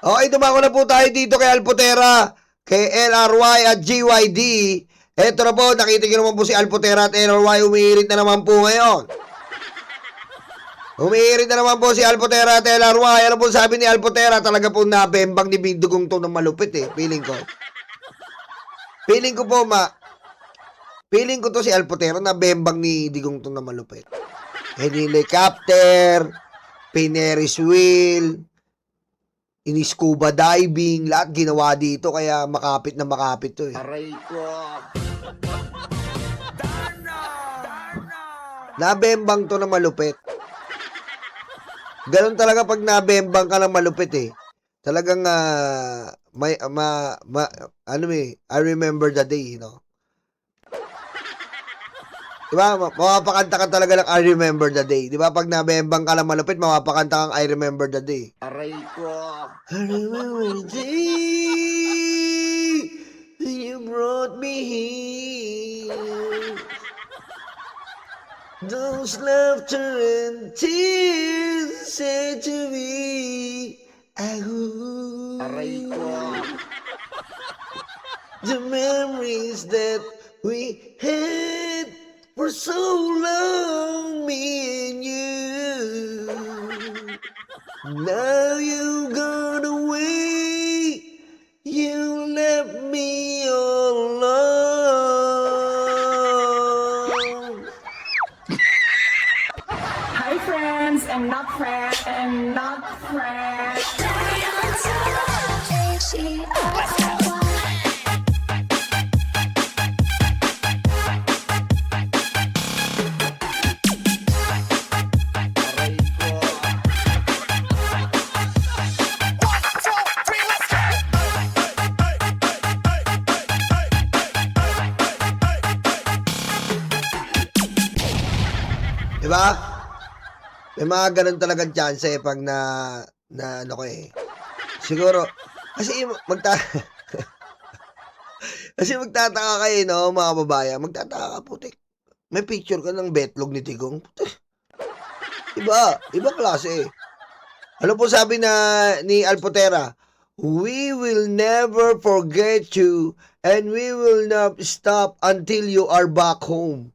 Okay, dumako na po tayo dito kay Alpotera, kay LRY at GYD. Eto na po, nakita nyo naman po si Alpotera at LRY, umiirit na naman po ngayon. Umiirit na naman po si Alpotera at LRY. Ano po sabi ni Alpotera? Talaga po nabembang ni Bindugong to ng malupit eh. Feeling ko. Feeling ko po, feeling ko to si Alpotera na bembang ni Digong to ng malupit. Helicopter, Pineris wheel, ini-scuba diving, lahat ginawa dito kaya makapit na makapit to eh. Aray ko. Nabembang to na malupit. Ganun talaga pag nabembang ka ng malupit eh. Talagang I remember the day, you know. Diba? Mapapakanta ka talaga ng I remember the day. Diba? Pag nabembang ka ng malupit, mapapakanta kang I remember the day. Aray ko. I remember the day you brought me here. Those laughter and tears said to me, Aray ko. the memories that we had for so long, me and you. Now you gone away, you left me all alone. Hi friends, and not friends, and not friends. Aray ko. Diba? May mga ganun talagang chance eh pag ano ko eh. Siguro, kasi kasi magtataka kayo, no, mga babayan. Magtataka ka, putik. May picture ka ng betlog ni Tigong. Putik. Iba klase eh. Ano po sabi ni Alpotera? We will never forget you and we will not stop until you are back home.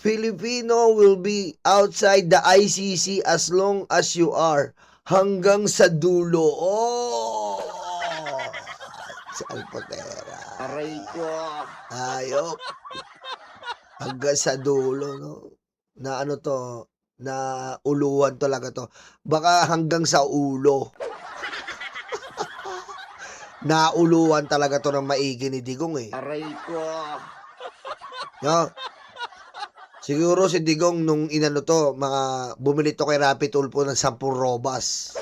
Filipino will be outside the ICC as long as you are. Hanggang sa dulo. Oh! Sa Alpotera. Aray ko. Ayok. Hanggang sa dulo, no? Na ano to? Na uluan talaga to. Baka hanggang sa ulo. Nauluan talaga to ng maigi ni Digong eh. Aray ko. No? Siguro si Digong nung inano to, bumili to kay Rapi Tulfo ng 10 robas.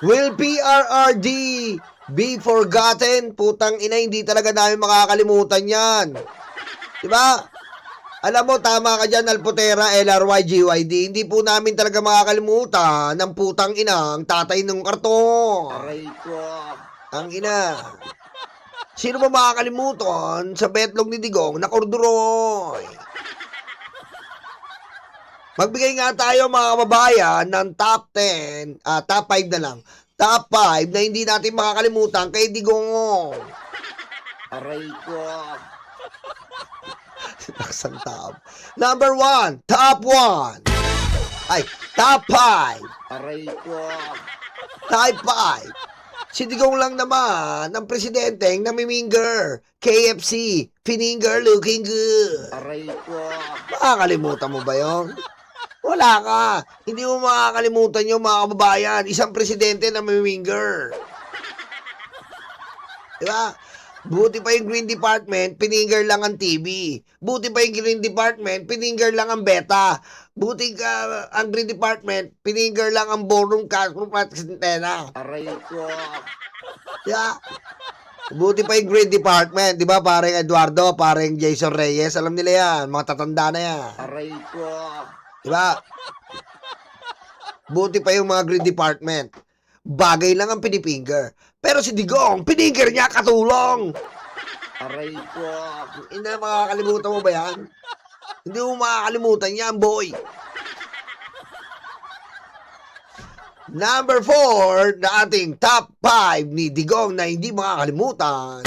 Will PRRD be forgotten? Putang ina, hindi talaga namin makakalimutan yan. Diba? Alam mo, tama ka dyan, Alpotera, LRY, GYD. Hindi po namin talaga makakalimutan ng putang ina, ang tatay ng karton. Aray ko. Ang ina. Sino ba makakalimutan sa betlog ni Digong na korduroy? Magbigay nga tayo mga kababayan ng top 10, top 5 na lang. Top 5 na hindi natin makakalimutan kay Digong. Aray ko. Laksang top. Number 1, top 1. Ay, top 5. Aray ko. Top 5. Si Digong lang naman, ang presidenteng namiminger. KFC, fininger looking good. Aray ko. Makakalimutan mo ba yun? Wala ka. Hindi mo makakalimutan yung mga kababayan. Isang presidente na may winger. Diba? Buti pa yung Green Department, pininger lang ang TV. Buti pa yung Green Department, pininger lang ang beta. Buti ka ang Green Department, pininger lang ang ballroom cash room at sintena. Aray ko. Diba? Buti pa yung Green Department, di ba? Parang Eduardo, parang Jason Reyes, alam nila yan. Mga tatanda na yan. Aray ko. Diba? Buti pa yung mga Green Department. Bagay lang ang pinipinger. Pero si Digong, pininger niya katulong. Aray ko. Ina, makakalimutan mo ba yan? Hindi mo makakalimutan yan, boy. Number 4 na ating top 5 ni Digong na hindi makakalimutan.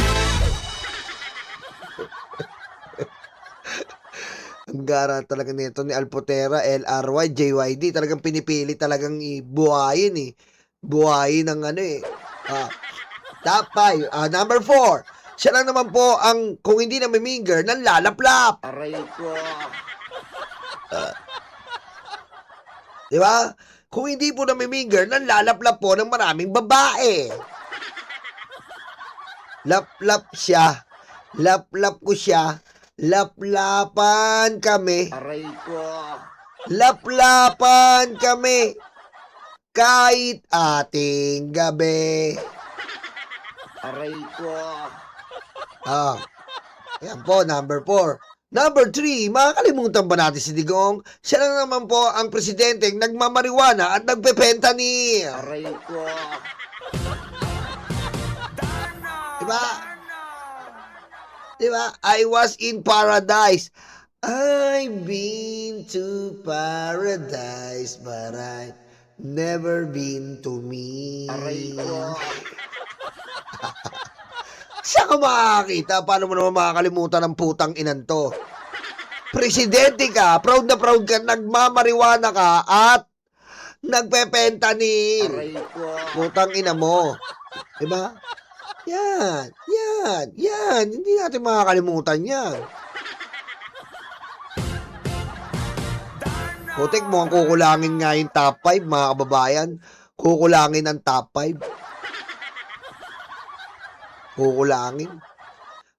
Ang gara talaga nito ni Alpotera, LRY, JYD. Talagang pinipili talagang buhayin eh. Buhayin ng ano eh. Top 5. Number 4. Siya lang naman po ang, kung hindi na miminger, nang lalaplap. Aray ko. Di ba? Kung hindi po namiminger, nang lalaplap po ng maraming babae. Laplap siya. Laplap ko siya. Laplapan kami. Aray ko. Laplapan kami. Kahit ating gabi. Aray ko. Yan po, number 4. Number 3, makakalimutan ba natin si Digong? Siya lang naman po ang presidenteng nagmamariwana at nagpepentanyl. Aray ko. Diba? Diba? I was in paradise. I've been to paradise, but I've never been to me. Aray ko. Saan ka makakakita? Paano mo naman makakalimutan ng putang inan to? Presidente ka, proud na proud ka, nagmamariwana ka, at nagpepentanyl. Aray ko. Putang ina mo. Diba? Yan. Hindi natin makakalimutan yan. Putik mo, ang kukulangin nga yung top 5, mga kababayan. Kukulangin ang top 5. Kukulangin.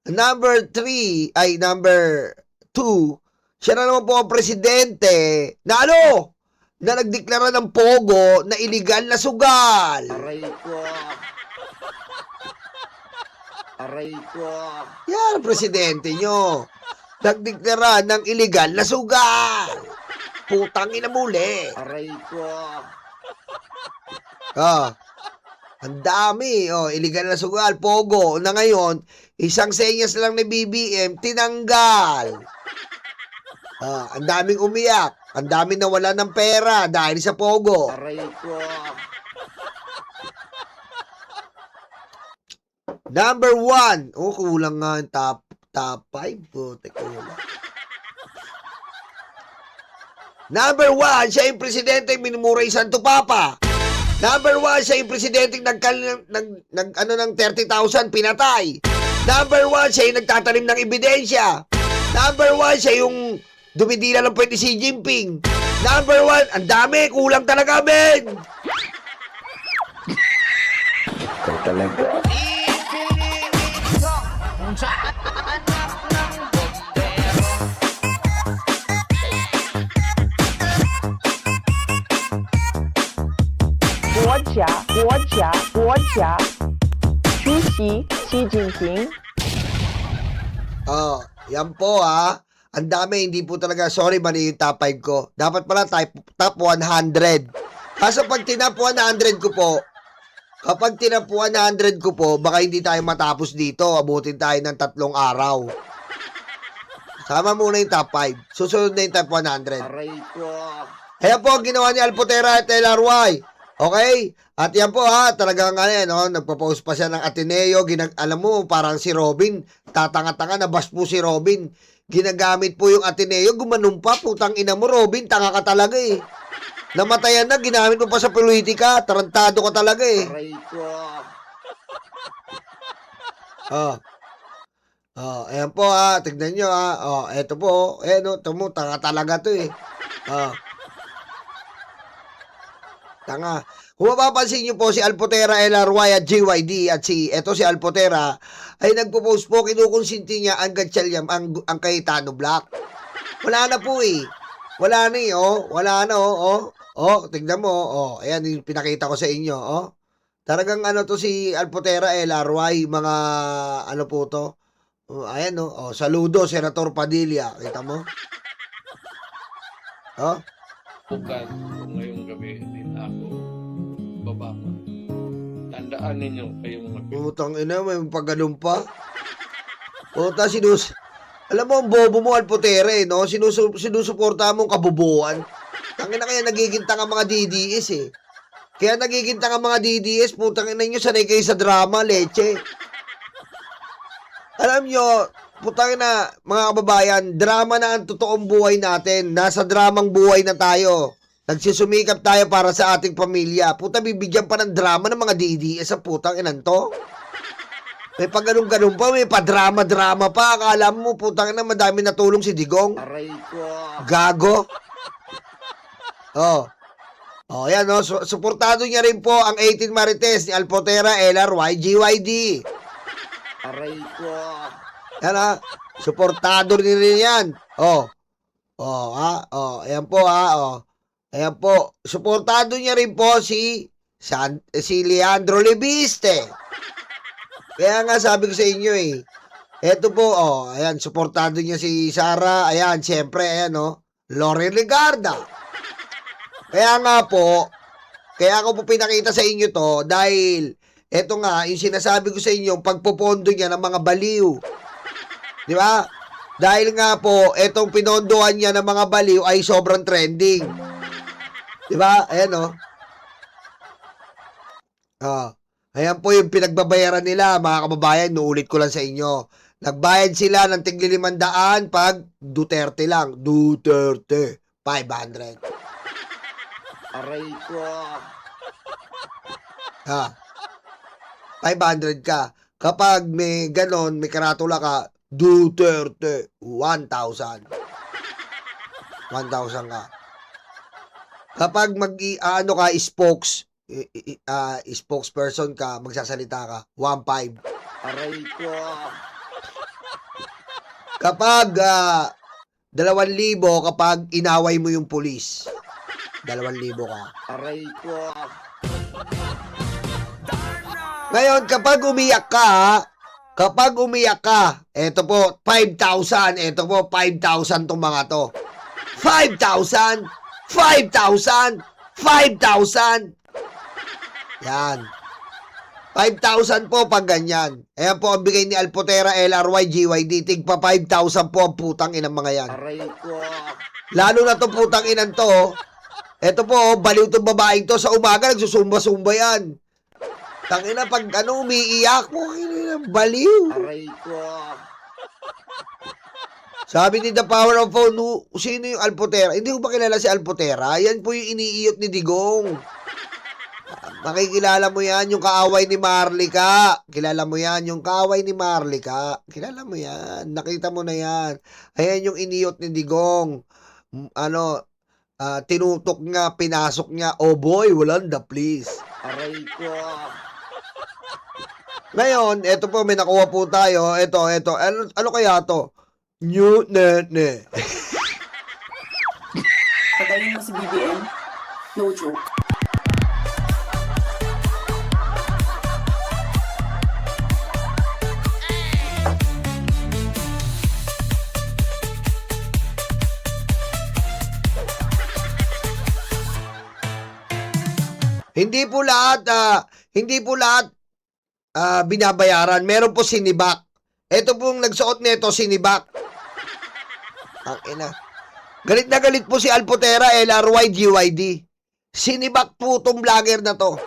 Number 2, siya na naman po ang presidente na ano? Na nagdeklara ng pogo na illegal na sugal. Aray ko. Aray ko. Yan, presidente nyo. Nagdeklara ng illegal na sugal. Putang ina muli. Aray ko. Ang dami. Illegal na sugal. Pogo. Na ngayon, isang senyas lang ni BBM, tinanggal. Ang daming umiyak. Ang daming nawala ng pera dahil sa pogo. Aray ko. Number 1. Kulang nga yung top 5. Putik, kulang. Number 1, siya yung presidente minumura yung Santo Papa. Number 1, siya yung presidente ng 30,000 pinatay. Number 1, siya yung nagtatanim ng ebidensya. Number 1, siya yung dumidila ng pwede si Jinping. Number 1, ang dami, kulang talaga, men. Ikaw talaga. Guo 出席习近平。 Yan po Ang dami, hindi po talaga, sorry mali yung top 5 ko. Dapat pala top 100. Kaso pag tinap 100 ko po, kapag tinap 100 ko po, baka hindi tayo matapos dito. Abutin tayo ng 3 araw. Sama muna yung top 5. Susunod na yung top 100. Aray ko. Ayan po ang ginawa ni Alpotera at LRY. Okay? At yan po talagang nagpo-post pa siya ng Ateneo. Alam mo, parang si Robin, tatanga-tanga, nabas po si Robin. Ginagamit po yung Ateneo, gumanong pa, putang ina mo, Robin, tanga ka talaga eh. Namatayan na, ginamit mo pa sa politika, tarantado ka talaga eh. Aray ko. Ayan po tignan nyo eto po, ito mo, tanga talaga to eh. Tanga. Kung mapapansin nyo po si Alpotera, LRY at JYD at eto si Alpotera ay nagpo-post po, kinukonsinti niya ang Gatchaliam, ang Cayetano Black. Wala na po eh. Wala na eh, Wala na, tignan mo, ayan yung pinakita ko sa inyo, Talagang to si Alpotera, LRY, mga ano po to. Ayan, saludo, Senator Padilla. Kita mo? Bukan kung ngayong gabi din alagaan ninyo kayong mga Pinoy. Putang ina, may pagganun pa. Puta, alam mo, ang bobo mo, Alpotera, eh, no? Sinusuporta mo ang kabubuan. Tangina kaya nagiging tanga mga DDS, eh. Kaya nagiging tanga mga DDS, putang ina nyo, sanay kayo sa drama, leche. Alam nyo, putang ina, mga kababayan, drama na ang totoong buhay natin. Nasa dramang buhay na tayo. Nagsusumikap tayo para sa ating pamilya. Puta, bibigyan pa ng drama ng mga DDS sa putang inan to. May pag ganun pa, may pa-drama-drama pa. Akala mo, putang ina, madami natulong si Digong. Aray ko. Gago. Oh. Oh, yan, no? Suportado niya rin po ang 18 Marites ni Alpotera, LRY, GYD. Aray ko. Yan, ha? Suportado rin yan. Oh. Oh, ha? Oh, ayan po, ha? Oh. Ayan po. Suportado niya rin po si Leandro Lebiste. Kaya nga sabi ko sa inyo, eh. Eto po, oh. Ayan, suportado niya si Sara. Ayan, siyempre, ayan, oh. Loren Legarda. Kaya nga po, kaya ako po pinakita sa inyo to dahil eto nga, yung sinasabi ko sa inyo, pagpopondo niya ng mga baliw. Di ba? Dahil nga po, etong pinondohan niya ng mga baliw ay sobrang trending. Di ba? Ayan o. Ayan po yung pinagbabayaran nila, mga kababayan, nuulit ko lang sa inyo. Nagbayad sila ng tigli 500 pag Duterte lang. Duterte. 500. Aray ko. 500 ka. Kapag may ganon, may karatula ka, Duterte, 1,000. 1,000 ka. Kapag ano ka, spokesperson ka, magsasalita ka, 1,500. Aray ko. Kapag 2,000 kapag inaway mo yung pulis. 2,000 ka. Aray ko. Ngayon, kapag umiyak ka, eto po, 5,000, eto po, 5,000 tong mga to. 5,000! 5,000! 5,000! Yan. 5,000 po pag ganyan. Ayan po ang bigay ni Alpotera, LRY, GYD. Tigpa 5,000 po ang putang inang mga yan. Aray ko. Lalo na to putang inan to. Eto po, baliw tong babaeng to. Sa umaga, nagsusumba-sumba yan. Tangina, pag umiiyak mo, baliw. Aray ko. Sabi ni The Power of Phone, sino yung Alpotera? Hindi ko ba kilala si Alpotera? Yan po yung iniiyot ni Digong. Makikilala mo yan, yung kaaway ni Marlica. Kilala mo yan, yung kaaway ni Marlica. Kilala mo yan. Nakita mo na yan. Ayan yung iniyot ni Digong. Tinutok nga, pinasok niya. Oh boy, Wallanda, please. Aray ko. Ngayon, eto po, may nakuha po tayo. Eto. Ano kaya to? New Nene. Patayin mo si BBM. No joke. Hindi po lahat binabayaran. Meron po sinibak. Ito pong nagsuot nito, sinibak. Ang ina. Galit na galit po si Alpotera, LRY, GYD. Sinibak po itong vlogger na to.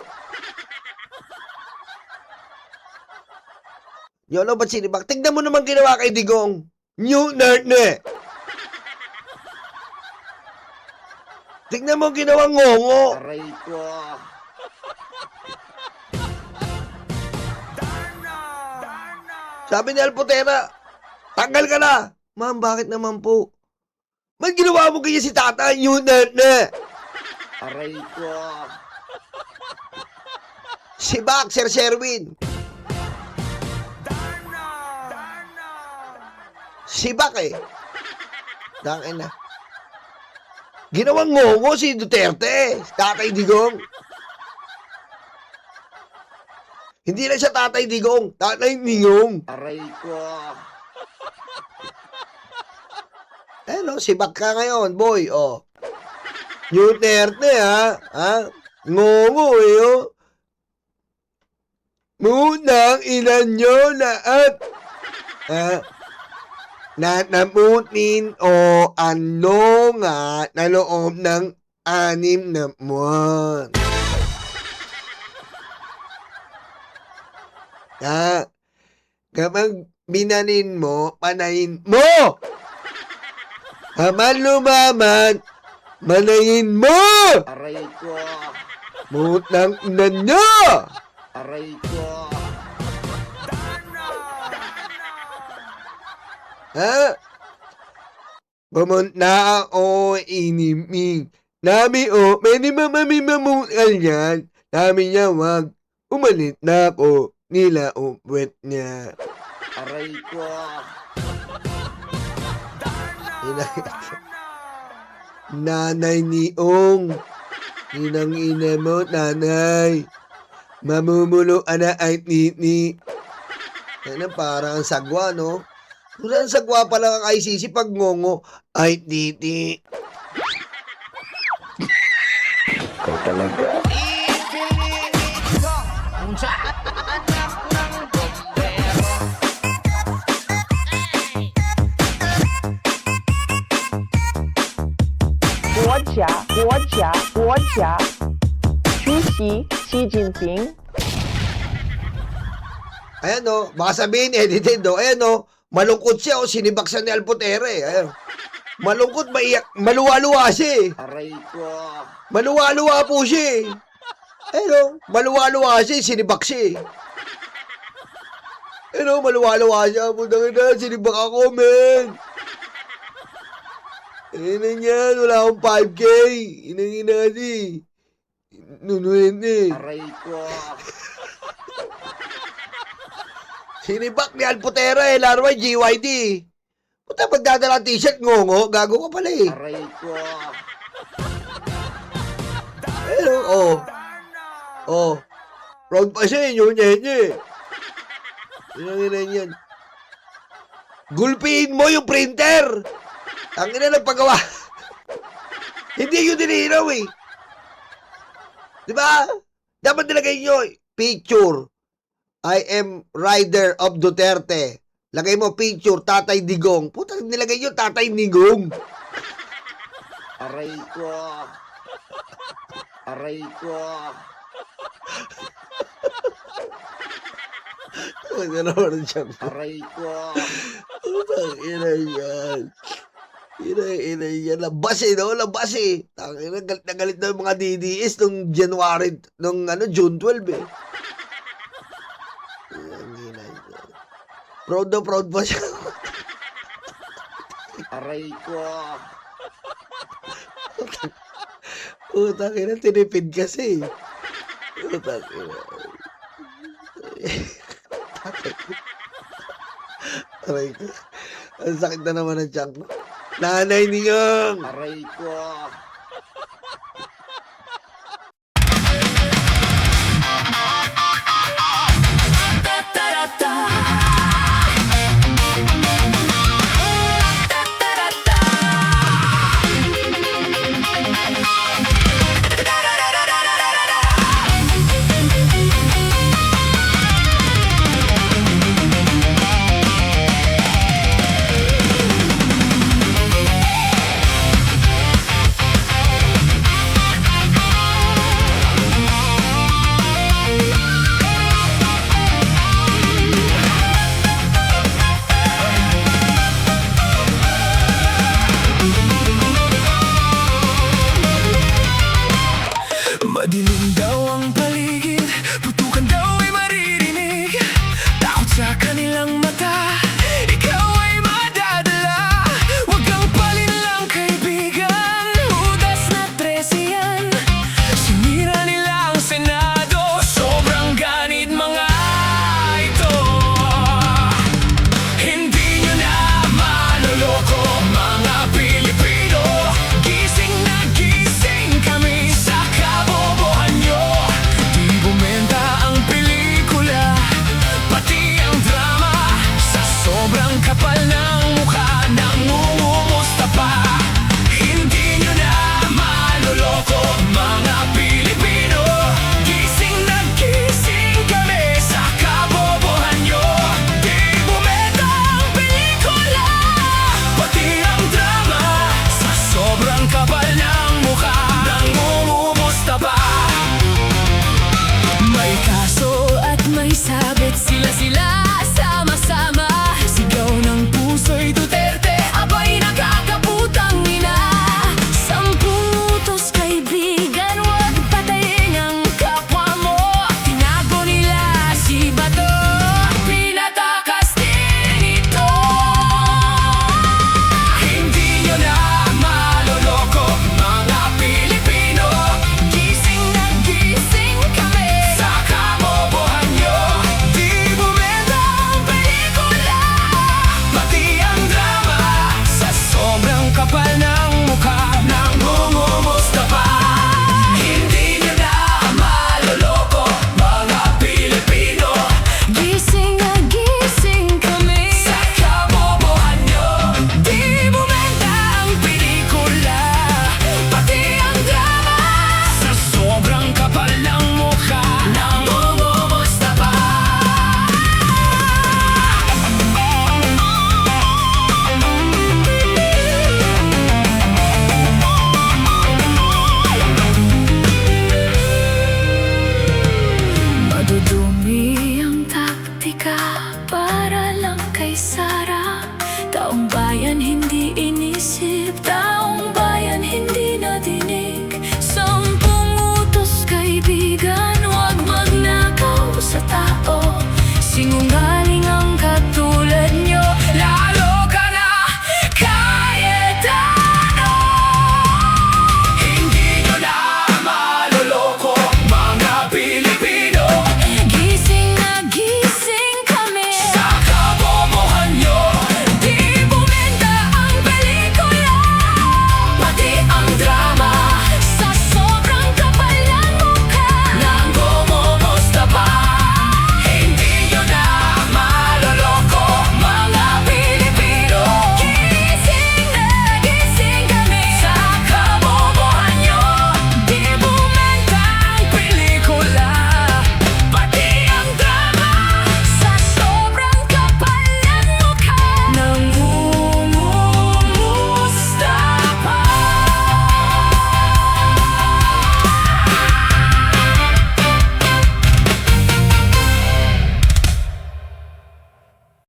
Yolo, ba't sinibak? Tignan mo naman ginawa kay Digong. New Nerne. Tignan mo ginawa ngongo. Aray ko. Sabi ni Alpotera, tanggal ka na. Ma'am, bakit naman po? Ba't ginawa mo ganyan si tata? New Nerne. Aray ko. Si Bak, Sir Sherwin. Si Bak eh. Tangin na. Ginawang ngongo si Duterte. Tatay Digong. Hindi na siya Tatay Digong. Tatay Ningong. Aray ko. No, si Bak ka ngayon, boy. Oh. Duterte, ha? Ha? Ngongo eh, oh. Munang ina nyo lahat. Nanamunin o ano nga na loob ng 6 na buwan. Kapag binanin mo, panayin mo! Haman lumaman, manayin mo! Aray ko. Mutang ina nyo! Aray ko. Pumunta ako iniming. Nami o, pwede mamamimamukal yan. Nami niya wag. Umalit na ako. Nila upwet niya. Aray ko. Nanay ni Ong. Inang ina mo, nanay. Mamumulo ana ay titi. Ano, parang ang sagwa, no? Kung saan sagwa pa lang ang ICC pag ngongo, ay titi. Ikaw talaga. Ayan, no? Baka sabihin, edited, no? Ayan, no? Malungkot siya, o sinibaksan ni Alputere. Ayan. Malungkot, maiyak. Maluwa-luwa siya, eh. Aray ko. Maluwa-luwa po siya, eh. Ayan, no? Maluwa-luwa siya, sinibak siya, eh. Ayan, no? Maluwa-luwa siya. Putang ina, sinibak ako, men. Ayan na yan, wala akong 5K. Inang ina si. Nunuhin, eh. Aray ko. Sinibak ni Alputera, eh. Larway, GYD. Puta, pagdadala ang t-shirt, ngongo. Gago ka pala, eh. Aray ko. Ayan, oh. Oh. Proud pa siya, yun niya. Inang ina yan. Gulpiin mo yung printer. Ang ina ng paggawa. Hindi yun diniraw, eh. Diba? Dapat nilagay nyo, picture. I am rider of Duterte. Lagay mo picture, Tatay Digong. Puta, nilagay nyo, Tatay Nigong. Aray ko. Aray ko. Ano naman ang siyang Aray ko. putang ina yan. Ina yan. Labas, eh, no? Labas, eh. Tangina, galit na galit na yung mga DDS nung January, nung June 12, eh. Proud na proud pa siya. Aray ko. Utang ina, tinipid kasi. Utang ina. Aray ko. Ang sakit na naman ang tiyak mo. Nanay niyang. Aray ko.